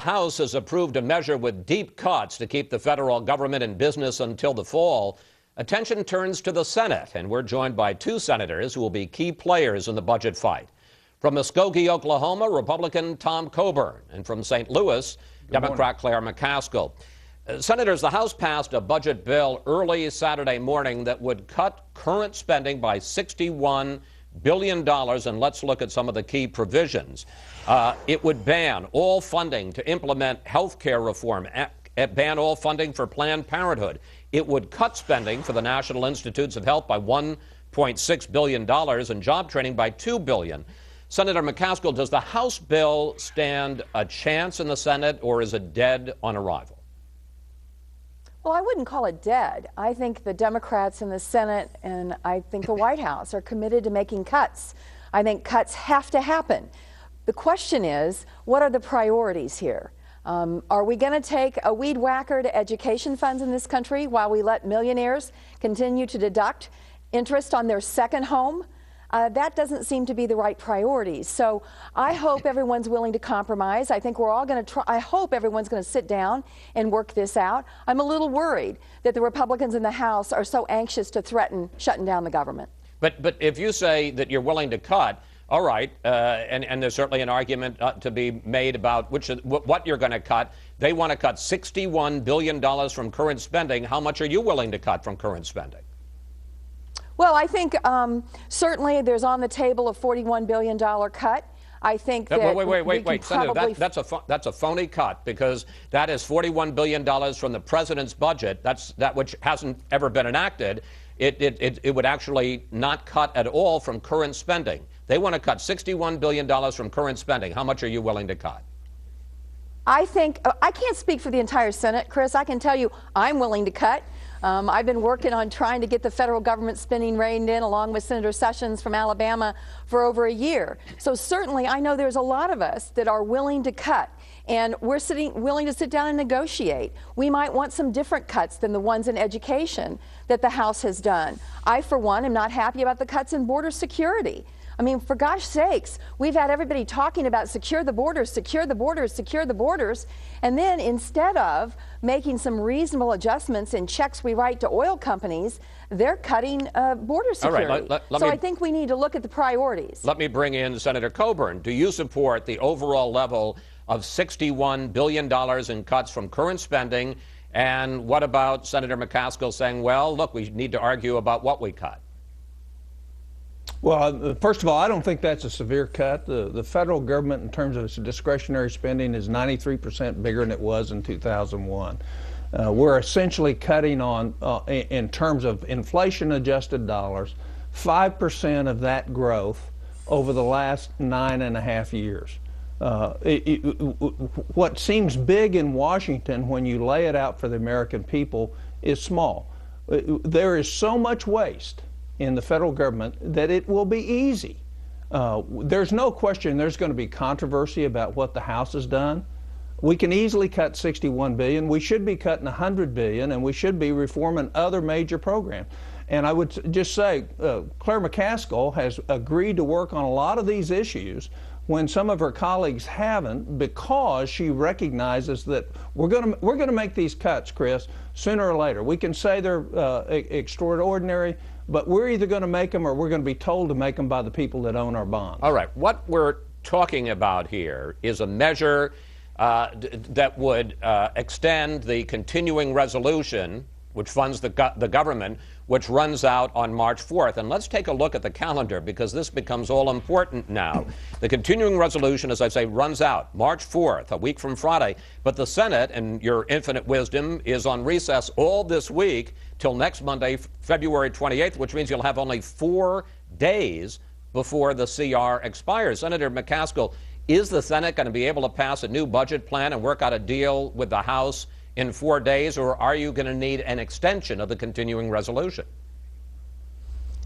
House has approved a measure with deep cuts to keep the federal government in business until the fall, attention turns to the Senate, and we're joined by two senators who will be key players in the budget fight. From Muskogee, Oklahoma, Republican Tom Coburn, and from St. Louis, Democrat Claire McCaskill. Senators, the House passed a budget bill early Saturday morning that would cut current spending by $61 billion, and let's look at some of the key provisions. It would ban all funding to implement health care reform, ban all funding for Planned Parenthood. It would cut spending for the National Institutes of Health by $1.6 billion and job training by $2 billion. Senator McCaskill, does the House bill stand a chance in the Senate, or is it dead on arrival? Well, I wouldn't call it dead. I think the Democrats in the Senate and I think the White House are committed to making cuts. I think cuts have to happen. The question is, what are the priorities here? Are we going to take a weed whacker to education funds in this country while we let millionaires continue to deduct interest on their second home? That doesn't seem to be the right priorities. So I hope everyone's willing to compromise. I think we're all going to try. I hope everyone's going to sit down and work this out. I'm a little worried that the Republicans in the House are so anxious to threaten shutting down the government. But if you say that you're willing to cut, all right, and there's certainly an argument to be made about what you're going to cut. They want to cut $61 billion from current spending. How much are you willing to cut from current spending? Well, I think certainly there's on the table a $41 billion cut. I think that wait, Senator, that's a phony cut, because that is $41 billion from the president's budget. That's which hasn't ever been enacted. It would actually not cut at all from current spending. They want to cut $61 billion from current spending. How much are you willing to cut? I think I can't speak for the entire Senate, Chris. I can tell you I'm willing to cut. I've been working on trying to get the federal government spending reined in, along with Senator Sessions from Alabama, for over a year. So certainly I know there's a lot of us that are willing to cut, and we're willing to sit down and negotiate. We might want some different cuts than the ones in education that the House has done. I, for one, am not happy about the cuts in border security. I mean, for gosh sakes, we've had everybody talking about secure the borders, secure the borders, secure the borders. And then instead of making some reasonable adjustments in checks we write to oil companies, they're cutting border security. All right, I think we need to look at the priorities. Let me bring in Senator Coburn. Do you support the overall level of $61 billion in cuts from current spending? And what about Senator McCaskill saying, well, look, we need to argue about what we cut? Well, first of all, I don't think that's a severe cut. The federal government, in terms of its discretionary spending, is 93% bigger than it was in 2001. We're essentially cutting on, in terms of inflation-adjusted dollars, 5% of that growth over the last 9.5 years. What seems big in Washington when you lay it out for the American people is small. There is so much waste in the federal government that it will be easy. There's no question there's going to be controversy about what the House has done. We can easily cut $61 billion. We should be cutting $100 billion, and we should be reforming other major programs. And I would just say Claire McCaskill has agreed to work on a lot of these issues when some of her colleagues haven't, because she recognizes that we're going to make these cuts, Chris, sooner or later. We can say they're extraordinary, but we're either going to make them or we're going to be told to make them by the people that own our bonds. All right. What we're talking about here is a measure that would extend the continuing resolution, which funds the government, which runs out on March 4th. And let's take a look at the calendar, because this becomes all important now. The continuing resolution, as I say, runs out March 4th, a week from Friday. But the Senate, in your infinite wisdom, is on recess all this week till next Monday, February 28th, which means you'll have only 4 days before the CR expires. Senator McCaskill, is the Senate going to be able to pass a new budget plan and work out a deal with the House in 4 days, or are you going to need an extension of the continuing resolution?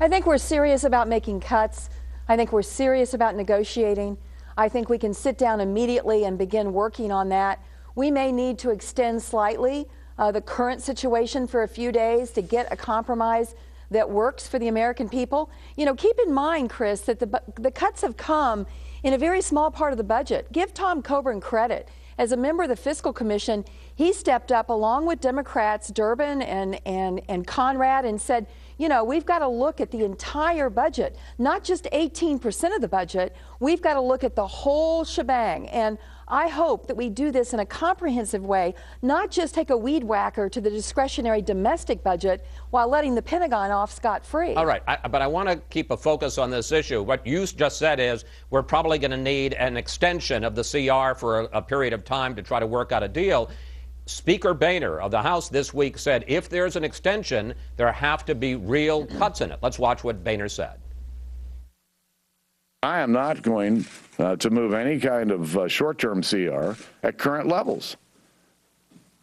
I think we're serious about making cuts. I think we're serious about negotiating. I think we can sit down immediately and begin working on that. We may need to extend slightly the current situation for a few days to get a compromise that works for the American people. You know, keep in mind, Chris, that the cuts have come in a very small part of the budget. Give Tom Coburn credit. as a member of the Fiscal Commission, he stepped up along with Democrats Durbin and Conrad and said, you know, we've got to look at the entire budget, not just 18% of the budget. We've got to look at the whole shebang. And I hope that we do this in a comprehensive way, not just take a weed whacker to the discretionary domestic budget while letting the Pentagon off scot-free. All right, but I want to keep a focus on this issue. What you just said is we're probably going to need an extension of the CR for a period of time to try to work out a deal. Speaker Boehner of the House this week said if there's an extension, there have to be real cuts in it. Let's watch what Boehner said. I am not going to move any kind of short-term CR at current levels.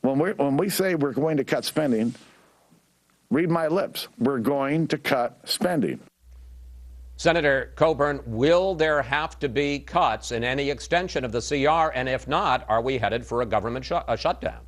When we say we're going to cut spending, read my lips. We're going to cut spending. Senator Coburn, will there have to be cuts in any extension of the CR? And if not, are we headed for a government shutdown?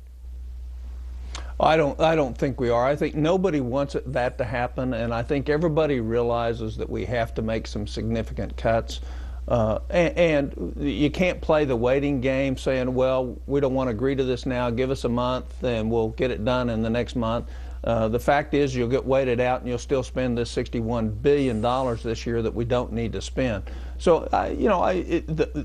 I don't think we are. I think nobody wants that to happen, and I think everybody realizes that we have to make some significant cuts. And you can't play the waiting game saying, well, we don't want to agree to this now, give us a month and we'll get it done in the next month. The fact is you'll get waited out and you'll still spend this $61 billion this year that we don't need to spend. So,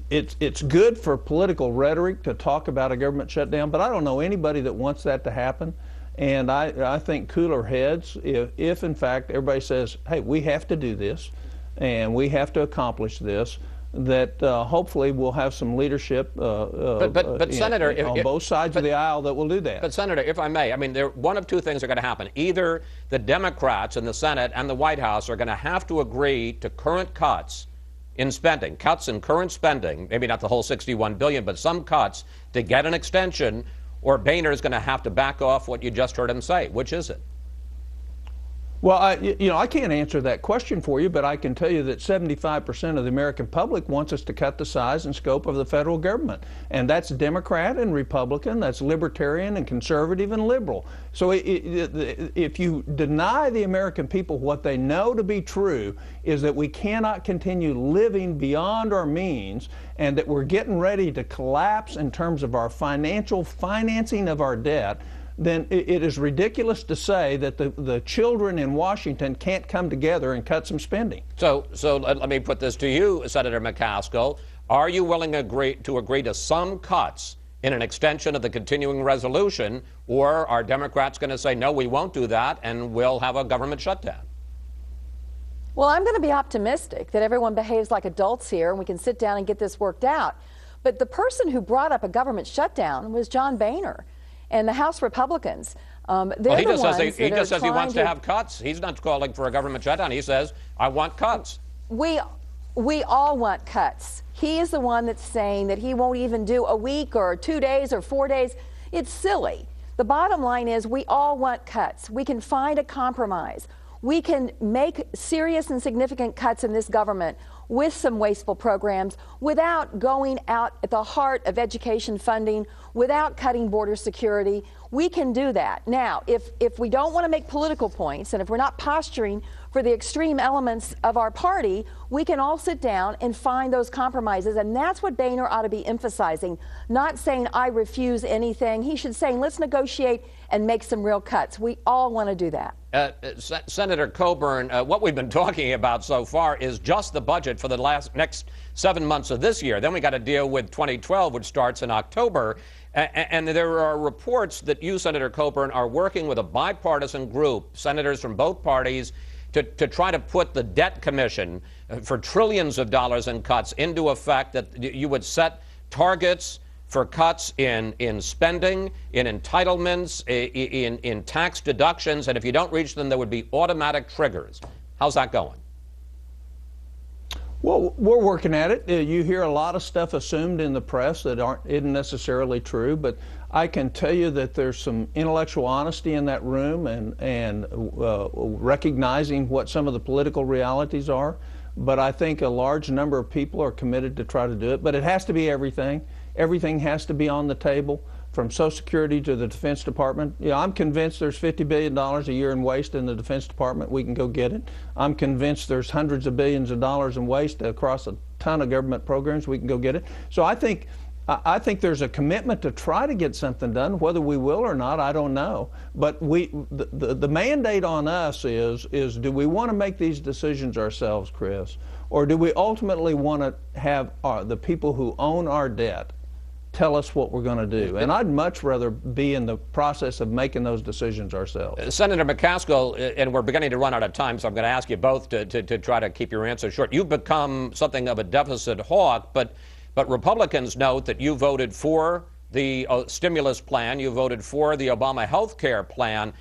it's good for political rhetoric to talk about a government shutdown, but I don't know anybody that wants that to happen. And I think cooler heads, if in fact everybody says, hey, we have to do this and we have to accomplish this, that hopefully we'll have some leadership Senator, on both sides of the aisle that will do that. But Senator, if I may, I mean, one of two things are going to happen. Either the Democrats in the Senate and the White House are going to have to agree to current cuts in spending, cuts in current spending, maybe not the whole $61 billion, but some cuts to get an extension, or Boehner is going to have to back off what you just heard him say. Which is it? Well, I can't answer that question for you, but I can tell you that 75% of the American public wants us to cut the size and scope of the federal government. And that's Democrat and Republican, that's Libertarian and Conservative and Liberal. So if you deny the American people what they know to be true is that we cannot continue living beyond our means and that we're getting ready to collapse in terms of our financial financing of our debt, then it is ridiculous to say that the children in Washington can't come together and cut some spending. So let me put this to you, Senator McCaskill. Are you willing to agree to some cuts in an extension of the continuing resolution, or are Democrats going to say, no, we won't do that, and we'll have a government shutdown? Well, I'm going to be optimistic that everyone behaves like adults here and we can sit down and get this worked out. But the person who brought up a government shutdown was John Boehner and the House Republicans. Well, he just says he wants to have cuts. He's not calling for a government shutdown. He says, I want cuts. We all want cuts. He is the one that's saying that he won't even do a week or 2 days or 4 days. It's silly. The bottom line is we all want cuts. We can find a compromise. We can make serious and significant cuts in this government with some wasteful programs without going out at the heart of education funding, without cutting border security. We can do that. Now, if we don't want to make political points and if we're not posturing for the extreme elements of our party, we can all sit down and find those compromises. And that's what Boehner ought to be emphasizing, not saying I refuse anything. He should say, let's negotiate and make some real cuts. We all want to do that. Senator Coburn, what we've been talking about so far is just the budget for the next 7 months of this year. Then we got to deal with 2012, which starts in October. And there are reports that you, Senator Coburn, are working with a bipartisan group, senators from both parties, to try to put the debt commission for trillions of dollars in cuts into effect, that you would set targets for cuts in spending, in entitlements, in tax deductions, and if you don't reach them, there would be automatic triggers. How's that going? Well, we're working at it. You hear a lot of stuff assumed in the press that isn't necessarily true, but I can tell you that there's some intellectual honesty in that room and recognizing what some of the political realities are. But I think a large number of people are committed to try to do it. But it has to be everything. Everything has to be on the table, from Social Security to the Defense Department. Yeah, I'm convinced there's $50 billion a year in waste in the Defense Department. We can go get it. I'm convinced there's hundreds of billions of dollars in waste across a ton of government programs. We can go get it. So I think I think there's a commitment to try to get something done. Whether we will or not, I don't know. But the mandate on us is do we want to make these decisions ourselves, Chris, or do we ultimately want to have the people who own our debt tell us what we're going to do? And I'd much rather be in the process of making those decisions ourselves. Senator McCaskill, and we're beginning to run out of time, so I'm going to ask you both to try to keep your answer short. You've become something of a deficit hawk, but Republicans note that you voted for the stimulus plan, you voted for the Obama health care plan.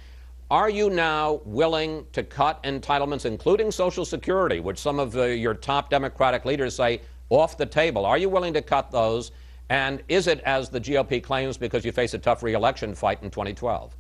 Are you now willing to cut entitlements, including Social Security, which some of your top Democratic leaders say off the table? Are you willing to cut those? And is it, as the GOP claims, because you face a tough re-election fight in 2012?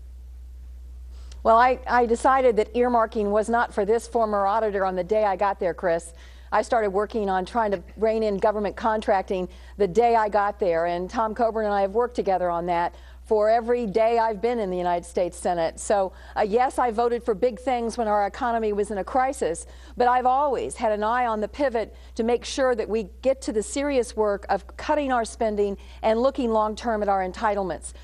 Well, I decided that earmarking was not for this former auditor on the day I got there, Chris. I started working on trying to rein in government contracting the day I got there, and Tom Coburn and I have worked together on that for every day I've been in the United States Senate. So yes, I voted for big things when our economy was in a crisis, but I've always had an eye on the pivot to make sure that we get to the serious work of cutting our spending and looking long term at our entitlements.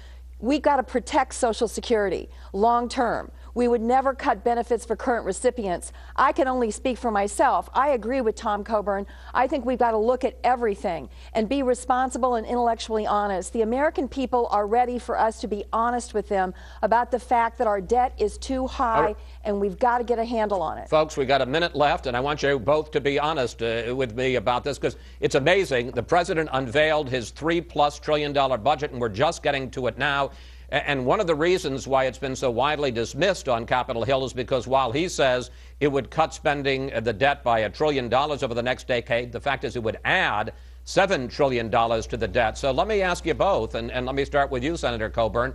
We've got to protect Social Security long term. We would never cut benefits for current recipients. I can only speak for myself. I agree with Tom Coburn. I think we've got to look at everything and be responsible and intellectually honest. The American people are ready for us to be honest with them about the fact that our debt is too high and we've got to get a handle on it. Folks, we got a minute left, and I want you both to be honest with me about this, because it's amazing. The president unveiled his $3+ trillion budget, and we're just getting to it now. And one of the reasons why it's been so widely dismissed on Capitol Hill is because while he says it would cut spending, the debt by $1 trillion over the next decade, the fact is it would add $7 trillion to the debt. So let me ask you both, and let me start with you, Senator Coburn.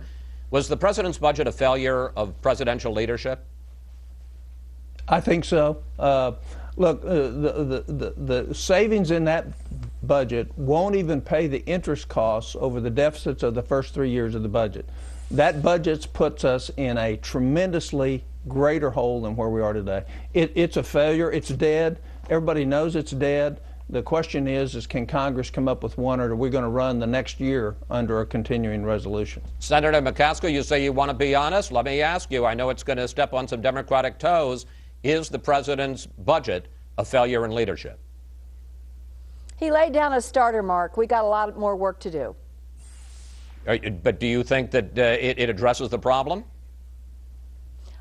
Was the president's budget a failure of presidential leadership? I think so. Look, the savings in that budget won't even pay the interest costs over the deficits of the first 3 years of the budget. That budget puts us in a tremendously greater hole than where we are today. It's a failure. It's dead. Everybody knows it's dead. The question is can Congress come up with one, or are we going to run the next year under a continuing resolution? Senator McCaskill, you say you want to be honest. Let me ask you, I know it's going to step on some Democratic toes. Is the president's budget a failure in leadership? He laid down a starter mark. We got a lot more work to do. But do you think that it addresses the problem?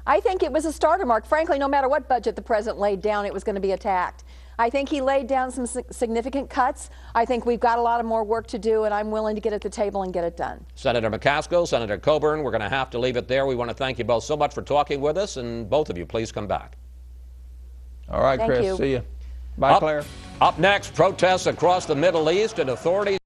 I think it was a starter mark. Frankly, no matter what budget the president laid down, it was going to be attacked. I think he laid down some significant cuts. I think we've got a lot of more work to do, and I'm willing to get at the table and get it done. Senator McCaskill, Senator Coburn, we're going to have to leave it there. We want to thank you both so much for talking with us, and both of you, please come back. All right, Thank Chris. you. See you. Bye, Claire. Up next, protests across the Middle East and authorities